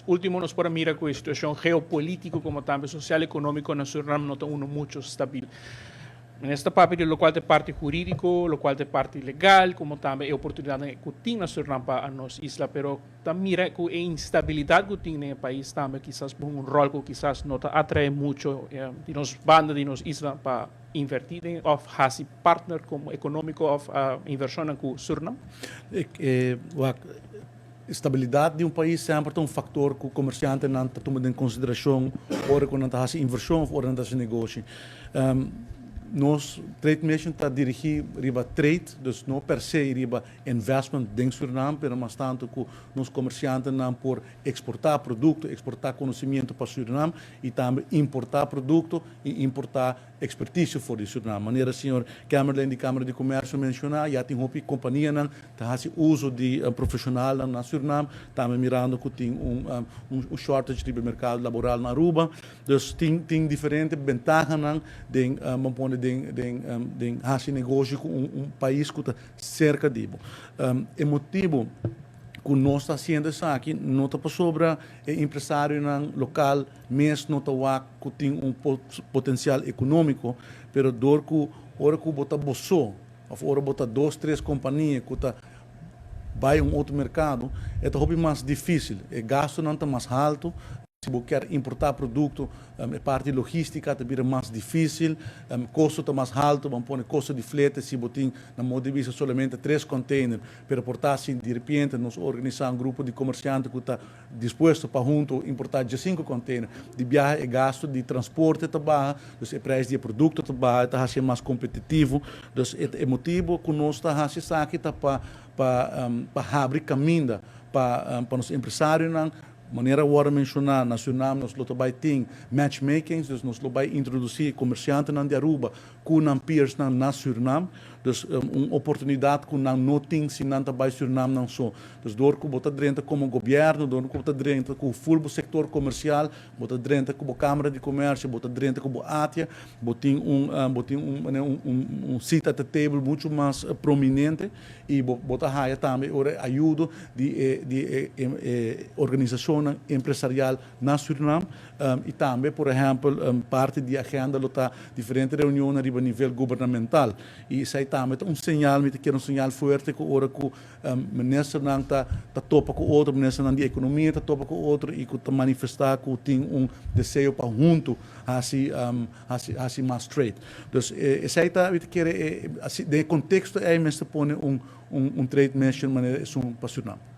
Último, nos podemos mirar con la situación geopolítica como también social y económico en Suriname no está uno mucho estable. En esta parte, lo cual de parte jurídico, lo cual de parte legal, como también hay oportunidades que tiene Suriname para nuestra isla, pero también mira que la instabilidad que tiene el país también quizás un rol que quizás no atrae mucho de nos bandas de nos isla para invertir en of hasi partner como económico of inversión en Suriname. Estabilidade de um país sempre é um fator que o comerciante não toma em consideração, ora quando está fazendo inversão, ora quando está fazendo negócio. Nós, Trade Mission, está dirigido riba trade, dus não per se riba investment dentro do Suriname, mas tanto que os comerciantes não por exportar produto, exportar conhecimento para o Suriname e também importar produto e importar expertise para o Suriname. Maneira, o senhor Camerlin de Câmara de Comércio mencionar, já tem uma companhia que está fazendo uso de profissional na Suriname, também mirando que tem shortage de mercado laboral na Aruba, dus tem diferentes vantagens de fazer negócio com país que está cerca de é motivo que nós está fazendo isso aqui, não está sobre empresário local, mas não está que tem potencial econômico, mas dor que hora que bota bolso, hora bota 2, 3 companhias que está vai outro mercado, é muito mais difícil, o gasto não está mais alto. Se você quer importar produto, a parte logística também mais difícil, o custo está mais alto, vamos pôr custo de frete, se você tem na modo de vista somente 3 containers, para importar assim, de repente, nós organizamos grupo de comerciantes que está disposto para junto importar 5 containers, de viagem e gasto de transporte está baixo, então o preço de produto está baixo, está sendo mais competitivo, então é motivo que nós está fazendo aqui para abrir caminho para os empresários maneira agora mencionar na Suriname nós lo vai ter matchmaking, nós lo vai introduzir comerciantes na Aruba com peers na Suriname, uma oportunidade que não tem se não vai Suriname não só, dor que bota dentro como governo, dor que bota dentro com o full setor comercial, bota dentro com a Câmara de Comércio, bota dentro com a ATIA, botem seat at the table muito mais prominente e bota raia também ajuda de organização empresarial na Suriname e também, por exemplo, parte da agenda está diferentes reuniões a nível governamental e isso aí também é sinal, um sinal forte que ora que ministro não está topa com outro, ministro não de economia está topa com outro e que está manifestar que tem desejo para junto assim mais trade. Então, isso aí está, de contexto é mesmo põe trade mission maneira para Suriname.